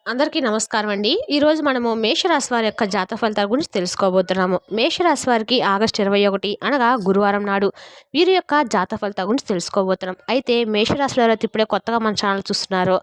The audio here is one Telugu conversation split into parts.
అందరికీ నమస్కారం అండి. ఈరోజు మనము మేషరాశి వారి యొక్క జాతక ఫలితాల గురించి తెలుసుకోబోతున్నాము. మేషరాశి వారికి ఆగస్టు 21 అనగా గురువారం నాడు వీరి యొక్క జాతక ఫలితాల గురించి తెలుసుకోబోతున్నాం. అయితే మేషరాశిలో ఎవరైతే ఇప్పుడే కొత్తగా మన ఛానల్ చూస్తున్నారో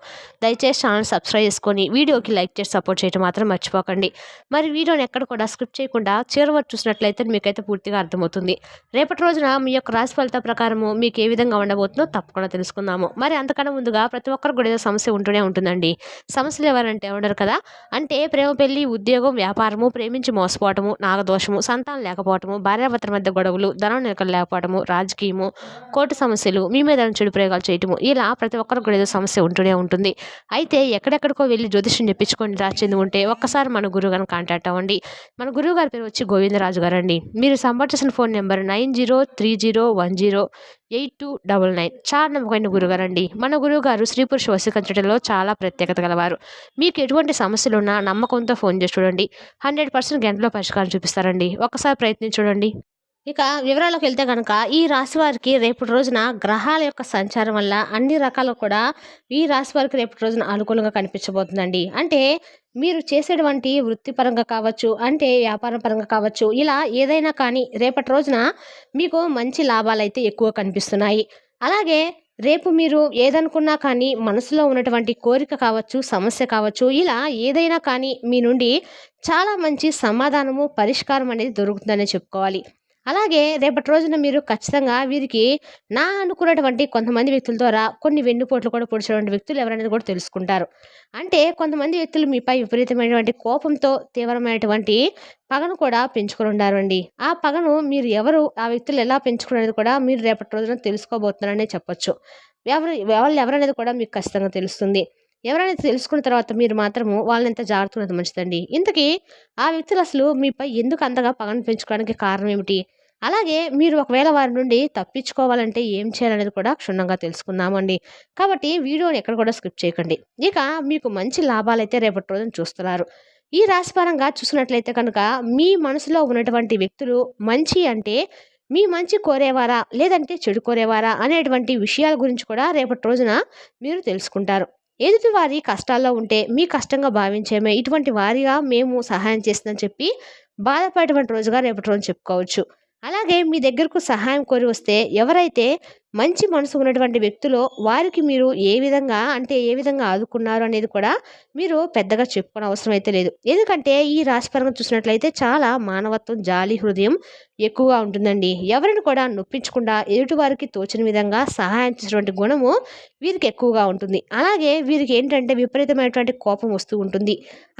దయచేసి ఛానల్ సబ్స్క్రైబ్ చేసుకొని వీడియోకి లైక్ చేసి సపోర్ట్ చేయడం మాత్రం మర్చిపోకండి. మరి వీడియోని ఎక్కడ కూడా స్క్రిప్ట్ చేయకుండా చివరి వరకు చూసినట్లయితే మీకైతే పూర్తిగా అర్థమవుతుంది. రేపటి రోజున మీ యొక్క రాశి ఫలితాల ప్రకారము మీకు ఏ విధంగా ఉండబోతుందో తప్పకుండా తెలుసుకుందాము. మరి అంతకన్నా ముందుగా ప్రతి ఒక్కరికి కూడా ఏదో సమస్య ఉంటూనే ఉంటుందండి. సమస్యలు ఎవరంటే ఉండరు కదా. అంటే ప్రేమ, పెళ్లి, ఉద్యోగం, వ్యాపారము, ప్రేమించి మోసపోవటము, నాగదోషము, సంతానం లేకపోవటము, భార్యాభర్తల మధ్య గొడవలు, ధనం నిలకలు లేకపోవటము, రాజకీయము, కోర్టు సమస్యలు, మీ మీద చెడు ప్రయోగాలు చేయటము, ఇలా ప్రతి ఒక్కరికి కూడా ఏదో సమస్య ఉంటూనే ఉంటుంది. అయితే ఎక్కడెక్కడికో వెళ్ళి జ్యోతిష్యం చెప్పించుకొని రాసింది ఉంటే ఒక్కసారి మన గురువు గారిని కాంటాక్ట్ అవ్వండి. మన గురువు గారి పేరు వచ్చి గోవిందరాజు గారు అండి. మీరు సంప్రదించిన ఫోన్ నెంబర్ 9030108299. చాలా నమ్మకమైన గురుగారండి. మన గురువుగారు స్త్రీ పురుష వశీకరించడంలో చాలా ప్రత్యేకత గలవారు. మీకు ఎటువంటి సమస్యలున్నా నమ్మకంతో ఫోన్ చేసి చూడండి. 100% గంటలో పరిష్కారం చూపిస్తారండి. ఒక్కసారి ప్రయత్నించి చూడండి. ఇక వివరాలకు వెళ్తే కనుక ఈ రాశి వారికి రేపటి రోజున గ్రహాల యొక్క సంచారం వల్ల అన్ని రకాలు కూడా ఈ రాశి వారికి రేపటి రోజున అనుకూలంగా కనిపించబోతుందండి. అంటే మీరు చేసేటువంటి వృత్తిపరంగా కావచ్చు, అంటే వ్యాపార పరంగా కావచ్చు, ఇలా ఏదైనా కానీ రేపటి రోజున మీకు మంచి లాభాలు అయితే ఎక్కువ కనిపిస్తున్నాయి. అలాగే రేపు మీరు ఏదనుకున్నా కానీ మనసులో ఉన్నటువంటి కోరిక కావచ్చు, సమస్య కావచ్చు, ఇలా ఏదైనా కానీ మీ నుండి చాలా మంచి సమాధానము, పరిష్కారం అనేది దొరుకుతుందనే చెప్పుకోవాలి. అలాగే రేపటి రోజున మీరు ఖచ్చితంగా వీరికి నా అనుకున్నటువంటి కొంతమంది వ్యక్తుల ద్వారా కొన్ని వెన్నుపోట్లు కూడా పొడిచినటువంటి వ్యక్తులు ఎవరనేది కూడా తెలుసుకుంటారు. అంటే కొంతమంది వ్యక్తులు మీపై విపరీతమైనటువంటి కోపంతో తీవ్రమైనటువంటి పగను కూడా పెంచుకొని ఉండారండి. ఆ పగను మీరు ఎవరు, ఆ వ్యక్తులు ఎలా పెంచుకునేది కూడా మీరు రేపటి రోజున తెలుసుకోబోతున్నారనే చెప్పొచ్చు. వాళ్ళు ఎవరనేది కూడా మీకు ఖచ్చితంగా తెలుస్తుంది. ఎవరైనా తెలుసుకున్న తర్వాత మీరు మాత్రము వాళ్ళని ఎంత జాగ్రత్తగా మంచిదండి. ఇంతకీ ఆ వ్యక్తులు అసలు మీపై ఎందుకు అంతగా పగను పెంచుకోవడానికి కారణం ఏమిటి? అలాగే మీరు ఒకవేళ వారి నుండి తప్పించుకోవాలంటే ఏం చేయాలనేది కూడా క్షుణ్ణంగా తెలుసుకుందామండి. కాబట్టి వీడియోని ఎక్కడ కూడా స్కిప్ చేయకండి. ఇక మీకు మంచి లాభాలైతే రేపటి రోజున చూస్తున్నారు. ఈ రాశిపరంగా చూసినట్లయితే కనుక మీ మనసులో ఉన్నటువంటి వ్యక్తులు మంచి అంటే మీ మంచి కోరేవారా లేదంటే చెడు కోరేవారా అనేటువంటి విషయాల గురించి కూడా రేపటి రోజున మీరు తెలుసుకుంటారు. ఎదుటి వారి కష్టాల్లో ఉంటే మీ కష్టంగా భావించేమే ఇటువంటి వారిగా మేము సహాయం చేస్తుందని చెప్పి బాధపడేటువంటి రోజుగా రేపటి రోజు చెప్పుకోవచ్చు. అలాగే మీ దగ్గరకు సహాయం కోరి వస్తే ఎవరైతే మంచి మనసు ఉన్నటువంటి వ్యక్తులో వారికి మీరు ఏ విధంగా ఆదుకున్నారు అనేది కూడా మీరు పెద్దగా చెప్పుకోని అవసరం అయితే లేదు. ఎందుకంటే ఈ రాశిపరంగా చూసినట్లయితే చాలా మానవత్వం, జాలి హృదయం ఎక్కువగా ఉంటుందండి. ఎవరిని కూడా నొప్పించకుండా ఎదుటి వారికి తోచిన విధంగా సహాయం చేసేటువంటి గుణము వీరికి ఎక్కువగా ఉంటుంది. అలాగే వీరికి ఏంటంటే విపరీతమైనటువంటి కోపం వస్తూ ఉంటుంది.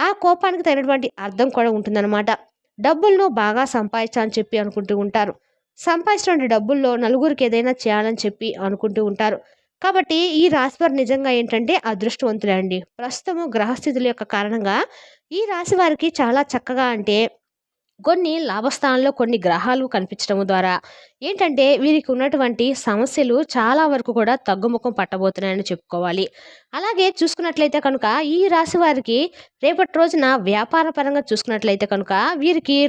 ఆ కోపానికి తగినటువంటి అర్థం కూడా ఉంటుందన్నమాట. డబ్బులను బాగా సంపాదించాలని చెప్పి అనుకుంటూ ఉంటారు. సంపాదించిన డబ్బుల్లో నలుగురికి ఏదైనా చేయాలని చెప్పి అనుకుంటూ ఉంటారు. కాబట్టి ఈ రాశివారు నిజంగా ఏంటంటే అదృష్టవంతులే అండి. ప్రస్తుతము గ్రహస్థితుల యొక్క కారణంగా ఈ రాశి వారికి చాలా చక్కగా అంటే కొన్ని లాభస్థానంలో కొన్ని గ్రహాలు కనిపించడం ద్వారా ఏంటంటే వీరికి ఉన్నటువంటి సమస్యలు చాలా వరకు కూడా తగ్గుముఖం పట్టబోతున్నాయని చెప్పుకోవాలి. అలాగే చూసుకున్నట్లయితే కనుక ఈ రాశి వారికి రేపటి రోజున వ్యాపార పరంగా చూసుకున్నట్లయితే కనుక వీరికి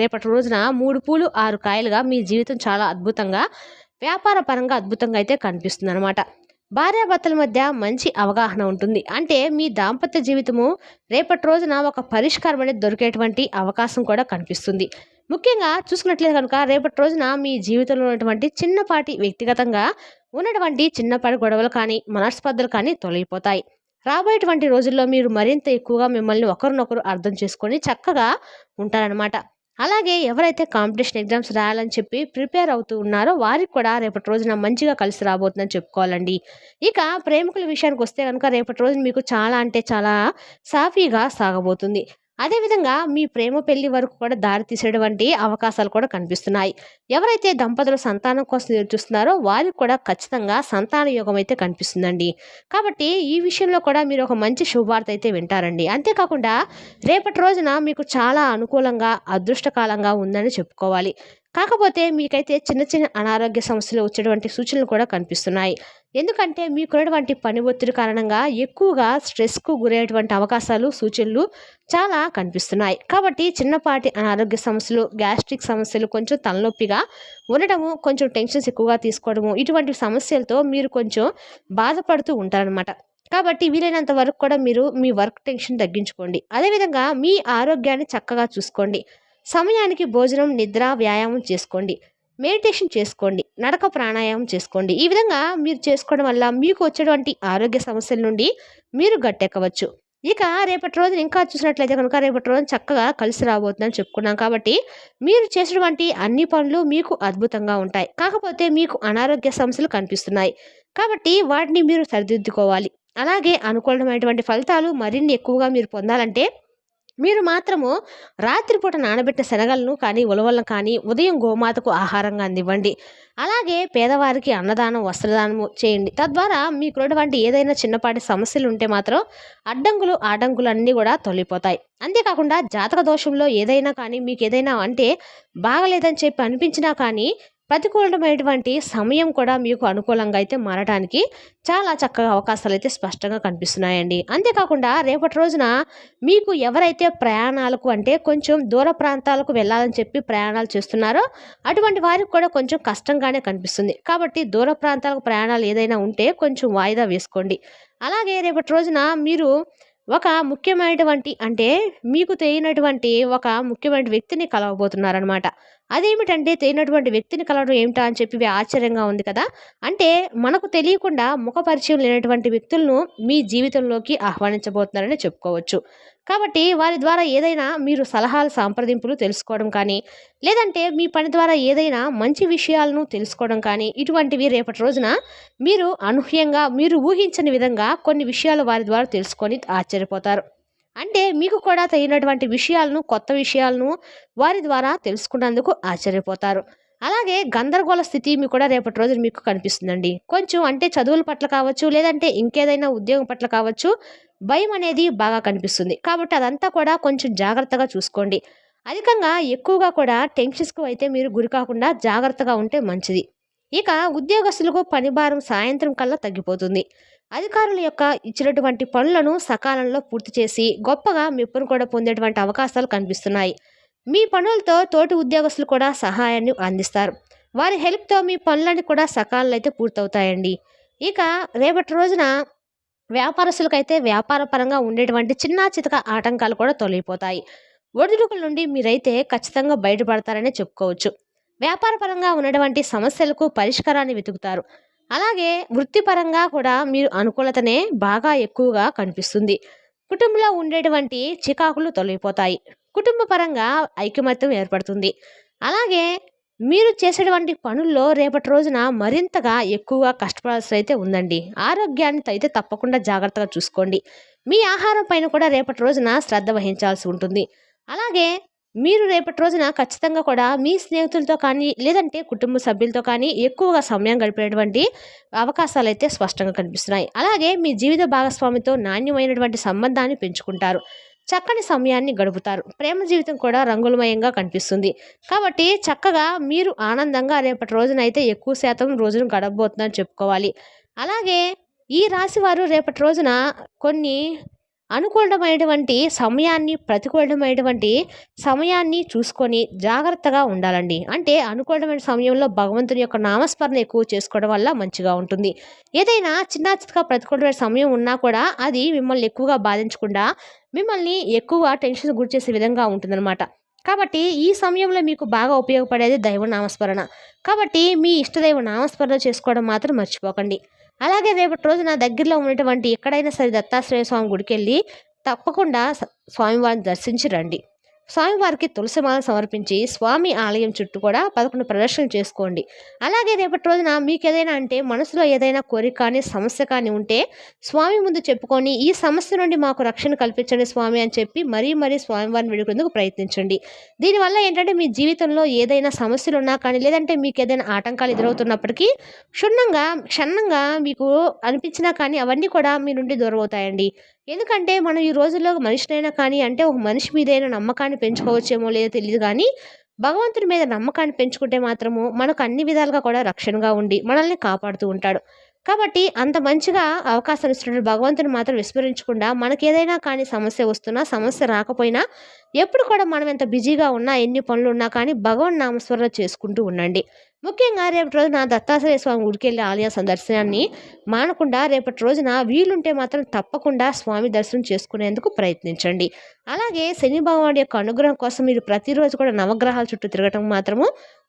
రేపటి రోజున 3 పూలు 6 కాయలుగా మీ జీవితం చాలా అద్భుతంగా వ్యాపార పరంగా అద్భుతంగా అయితే కనిపిస్తుంది అనమాట. భార్యాభర్తల మధ్య మంచి అవగాహన ఉంటుంది. అంటే మీ దాంపత్య జీవితము రేపటి రోజున ఒక పరిష్కారం అనేది దొరికేటువంటి అవకాశం కూడా కనిపిస్తుంది. ముఖ్యంగా చూసుకున్నట్లయితే కనుక రేపటి రోజున మీ జీవితంలో ఉన్నటువంటి చిన్నపాటి వ్యక్తిగతంగా ఉన్నటువంటి చిన్నపాటి గొడవలు కానీ మనస్పర్ధలు కానీ తొలగిపోతాయి. రాబోయేటువంటి రోజుల్లో మీరు మరింత ఎక్కువగా మిమ్మల్ని ఒకరినొకరు అర్థం చేసుకొని చక్కగా ఉంటారనమాట. అలాగే ఎవరైతే కాంపిటీషన్ ఎగ్జామ్స్ రాయాలని చెప్పి ప్రిపేర్ అవుతూ ఉన్నారో వారికి కూడా రేపటి రోజున మంచిగా కలిసి రాబోతుందని చెప్పుకోవాలండి. ఇక ప్రేమికుల విషయానికి వస్తే కనుక రేపటి రోజున మీకు చాలా అంటే చాలా సాఫీగా సాగబోతుంది. అదేవిధంగా మీ ప్రేమ పెళ్లి వరకు కూడా దారి తీసేటువంటి అవకాశాలు కూడా కనిపిస్తున్నాయి. ఎవరైతే దంపతులు సంతానం కోసం ఎదురు చూస్తున్నారో వారికి కూడా ఖచ్చితంగా సంతాన యోగం అయితే కనిపిస్తుందండి. కాబట్టి ఈ విషయంలో కూడా మీరు ఒక మంచి శుభవార్త అయితే వింటారండి. అంతేకాకుండా రేపటి రోజున మీకు చాలా అనుకూలంగా అదృష్టకాలంగా ఉందని చెప్పుకోవాలి. కాకపోతే మీకైతే చిన్న చిన్న అనారోగ్య సమస్యలు వచ్చేటువంటి సూచనలు కూడా కనిపిస్తున్నాయి. ఎందుకంటే మీకున్నటువంటి పని ఒత్తిడి కారణంగా ఎక్కువగా స్ట్రెస్కు గురయ్యేటువంటి అవకాశాలు, సూచనలు చాలా కనిపిస్తున్నాయి. కాబట్టి చిన్నపాటి అనారోగ్య సమస్యలు, గ్యాస్ట్రిక్ సమస్యలు, కొంచెం తలనొప్పిగా ఉండటము, కొంచెం టెన్షన్స్ ఎక్కువగా తీసుకోవడము, ఇటువంటి సమస్యలతో మీరు కొంచెం బాధపడుతూ ఉంటారనమాట. కాబట్టి వీలైనంత వరకు కూడా మీరు మీ వర్క్ టెన్షన్ తగ్గించుకోండి. అదేవిధంగా మీ ఆరోగ్యాన్ని చక్కగా చూసుకోండి. సమయానికి భోజనం, నిద్ర, వ్యాయామం చేసుకోండి. మెడిటేషన్ చేసుకోండి. నడక, ప్రాణాయామం చేసుకోండి. ఈ విధంగా మీరు చేసుకోవడం వల్ల మీకు వచ్చేటువంటి ఆరోగ్య సమస్యల నుండి మీరు గట్టెక్కవచ్చు. ఇక రేపటి రోజున ఇంకా చూసినట్లయితే కనుక రేపటి రోజున చక్కగా కలిసి రాబోతుందని చెప్పుకున్నాం కాబట్టి మీరు చేసినటువంటి అన్ని పనులు మీకు అద్భుతంగా ఉంటాయి. కాకపోతే మీకు అనారోగ్య సమస్యలు కనిపిస్తున్నాయి. కాబట్టి వాటిని మీరు సరిదిద్దుకోవాలి. అలాగే అనుకూలమైనటువంటి ఫలితాలు మరిన్ని ఎక్కువగా మీరు పొందాలంటే మీరు మాత్రము రాత్రిపూట నానబెట్టిన శనగలను కానీ, ఉలవలను కానీ ఉదయం గోమాతకు ఆహారంగా అందివ్వండి. అలాగే పేదవారికి అన్నదానం, వస్త్రదానము చేయండి. తద్వారా మీకున్నటువంటి ఏదైనా చిన్నపాటి సమస్యలు ఉంటే మాత్రం అడ్డంకులు, ఆటంకులు అన్నీ కూడా తొలగిపోతాయి. అంతేకాకుండా జాతక దోషంలో ఏదైనా కానీ మీకు ఏదైనా అంటే బాగలేదని చెప్పి అనిపించినా కానీ ప్రతికూలమైనటువంటి సమయం కూడా మీకు అనుకూలంగా అయితే మారడానికి చాలా చక్కగా అవకాశాలు అయితే స్పష్టంగా కనిపిస్తున్నాయండి. అంతేకాకుండా రేపటి రోజున మీకు ఎవరైతే ప్రయాణాలకు అంటే కొంచెం దూర ప్రాంతాలకు వెళ్ళాలని చెప్పి ప్రయాణాలు చేస్తున్నారో అటువంటి వారికి కూడా కొంచెం కష్టంగానే కనిపిస్తుంది. కాబట్టి దూర ప్రాంతాలకు ప్రయాణాలు ఏదైనా ఉంటే కొంచెం వాయిదా వేసుకోండి. అలాగే రేపటి రోజున మీరు ఒక ముఖ్యమైనటువంటి అంటే మీకు తెలియనటువంటి ఒక ముఖ్యమైన వ్యక్తిని కలవబోతున్నారనమాట. అదేమిటంటే తెలియనటువంటి వ్యక్తిని కలవడం ఏమిటా అని చెప్పి ఆశ్చర్యంగా ఉంది కదా! అంటే మనకు తెలియకుండా ముఖ పరిచయం లేనటువంటి వ్యక్తులను మీ జీవితంలోకి ఆహ్వానించబోతున్నారని చెప్పుకోవచ్చు. కాబట్టి వారి ద్వారా ఏదైనా మీరు సలహాలు, సంప్రదింపులు తెలుసుకోవడం కానీ, లేదంటే మీ పని ద్వారా ఏదైనా మంచి విషయాలను తెలుసుకోవడం కానీ, ఇటువంటివి రేపటి రోజున మీరు అనూహ్యంగా మీరు ఊహించని విధంగా కొన్ని విషయాలు వారి ద్వారా తెలుసుకొని ఆశ్చర్యపోతారు. అంటే మీకు కూడా తెలియనటువంటి విషయాలను, కొత్త విషయాలను వారి ద్వారా తెలుసుకున్నందుకు ఆశ్చర్యపోతారు. అలాగే గందరగోళ స్థితి మీకు కూడా రేపటి రోజున మీకు కనిపిస్తుందండి. కొంచెం అంటే చదువుల పట్ల కావచ్చు, లేదంటే ఇంకేదైనా ఉద్యోగం పట్ల కావచ్చు, భయం అనేది బాగా కనిపిస్తుంది. కాబట్టి అదంతా కూడా కొంచెం జాగ్రత్తగా చూసుకోండి. అధికంగా ఎక్కువగా కూడా టెన్షన్స్‌కు అయితే మీరు గురి కాకుండా జాగ్రత్తగా ఉంటే మంచిది. ఇక ఉద్యోగస్తులకు పని భారం సాయంత్రం కల్లా తగ్గిపోతుంది. అధికారుల యొక్క ఇచ్చినటువంటి పనులను సకాలంలో పూర్తి చేసి గొప్పగా మెప్పును కూడా పొందేటువంటి అవకాశాలు కనిపిస్తున్నాయి. మీ పనులతో తోటి ఉద్యోగస్తులు కూడా సహాయాన్ని అందిస్తారు. వారి హెల్ప్‌తో మీ పనులన్నీ కూడా సకాలంలో అయితే పూర్తవుతాయండి. ఇక రేపటి రోజున వ్యాపారస్తులకైతే వ్యాపార పరంగా ఉండేటువంటి చిన్నా చితక ఆటంకాలు కూడా తొలగిపోతాయి. ఒడిదుడుకుల నుండి మీరైతే ఖచ్చితంగా బయటపడతారనే చెప్పుకోవచ్చు. వ్యాపార పరంగా ఉన్నటువంటి సమస్యలకు పరిష్కారాన్ని వెతుకుతారు. అలాగే వృత్తిపరంగా కూడా మీరు అనుకూలతనే బాగా ఎక్కువగా కనిపిస్తుంది. కుటుంబంలో ఉండేటువంటి చికాకులు తొలగిపోతాయి. కుటుంబ పరంగా ఐకమత్యం ఏర్పడుతుంది. అలాగే మీరు చేసేటువంటి పనుల్లో రేపటి రోజున మరింతగా ఎక్కువగా కష్టపడాల్సి అయితే ఉందండి. ఆరోగ్యాన్ని అయితే తప్పకుండా జాగ్రత్తగా చూసుకోండి. మీ ఆహారం పైన కూడా రేపటి రోజున శ్రద్ధ వహించాల్సి ఉంటుంది. అలాగే మీరు రేపటి రోజున ఖచ్చితంగా కూడా మీ స్నేహితులతో కానీ, లేదంటే కుటుంబ సభ్యులతో కానీ ఎక్కువగా సమయం గడిపేటువంటి అవకాశాలైతే స్పష్టంగా కనిపిస్తున్నాయి. అలాగే మీ జీవిత భాగస్వామితో నాణ్యమైనటువంటి సంబంధాన్ని పెంచుకుంటారు. చక్కని సమయాన్ని గడుపుతారు. ప్రేమ జీవితం కూడా రంగులమయంగా కనిపిస్తుంది. కాబట్టి చక్కగా మీరు ఆనందంగా రేపటి రోజునైతే ఎక్కువ శాతం రోజును గడపబోతుందని చెప్పుకోవాలి. అలాగే ఈ రాశి వారు రేపటి రోజున కొన్ని అనుకూలమైనటువంటి సమయాన్ని, ప్రతికూలమైనటువంటి సమయాన్ని చూసుకొని జాగ్రత్తగా ఉండాలండి. అంటే అనుకూలమైన సమయంలో భగవంతుని యొక్క నామస్మరణ ఎక్కువ చేసుకోవడం వల్ల మంచిగా ఉంటుంది. ఏదైనా చిన్న చితక ప్రతికూలమైన సమయం ఉన్నా కూడా అది మిమ్మల్ని ఎక్కువగా బాధించకుండా, మిమ్మల్ని ఎక్కువ టెన్షన్ గురి చేసే విధంగా ఉంటుందన్నమాట. కాబట్టి ఈ సమయంలో మీకు బాగా ఉపయోగపడేది దైవ నామస్మరణ. కాబట్టి మీ ఇష్టదైవ నామస్మరణ చేసుకోవడం మాత్రం మర్చిపోకండి. అలాగే రేపటి రోజున దగ్గరలో ఉన్నటువంటి ఎక్కడైనా సరే దత్తాత్రేయ స్వామి గుడికెళ్ళి తప్పకుండా స్వామివారిని దర్శించి రండి. స్వామివారికి తులసిమాల సమర్పించి స్వామి ఆలయం చుట్టూ కూడా 11 ప్రదక్షిణలు చేసుకోండి. అలాగే రేపటి రోజున మీకు ఏదైనా అంటే మనసులో ఏదైనా కోరిక కానీ, సమస్య కానీ ఉంటే స్వామి ముందు చెప్పుకొని ఈ సమస్య నుండి మాకు రక్షణ కల్పించండి స్వామి అని చెప్పి మరీ స్వామివారిని వేడుకునేందుకు ప్రయత్నించండి. దీనివల్ల ఏంటంటే మీ జీవితంలో ఏదైనా సమస్యలు ఉన్నా కానీ, లేదంటే మీకు ఏదైనా ఆటంకాలు ఎదురవుతున్నప్పటికీ క్షుణ్ణంగా మీకు అనిపించినా కానీ అవన్నీ కూడా మీ నుండి దూరం అవుతాయండి. ఎందుకంటే మనం ఈ రోజుల్లో మనిషినైనా కానీ అంటే ఒక మనిషి మీదైనా నమ్మకాన్ని పెంచుకోవచ్చేమో లేదో తెలియదు కానీ భగవంతుని మీద నమ్మకాన్ని పెంచుకుంటే మాత్రము మనకు అన్ని విధాలుగా కూడా రక్షణగా ఉండి మనల్ని కాపాడుతూ ఉంటాడు. కాబట్టి అంత మంచిగా అవకాశం ఇస్తున్నటువంటి భగవంతుని మాత్రం విస్మరించకుండా మనకేదైనా కానీ సమస్య వస్తున్నా, సమస్య రాకపోయినా ఎప్పుడు కూడా మనం ఎంత బిజీగా ఉన్నా, ఎన్ని పనులున్నా కానీ భగవన్ నామస్మరణ చేసుకుంటూ ఉండండి. ముఖ్యంగా రేపటి రోజున దత్తాత్రేయ స్వామి గుడికెళ్ళి ఆలయ సందర్శనాన్ని మానకుండా రేపటి రోజున వీలుంటే మాత్రం తప్పకుండా స్వామి దర్శనం చేసుకునేందుకు ప్రయత్నించండి. అలాగే శని భగవానుడి యొక్క అనుగ్రహం కోసం మీరు ప్రతిరోజు కూడా నవగ్రహాల చుట్టూ తిరగటం మాత్రము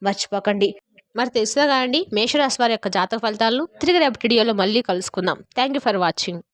మర్చిపోకండి. మరి తెలుసుగా అండి మేషరాశి వారి యొక్క జాతక ఫలితాలను తిరిగి రేపటి వీడియోలో మళ్ళీ కలుసుకుందాం. Thank you for watching.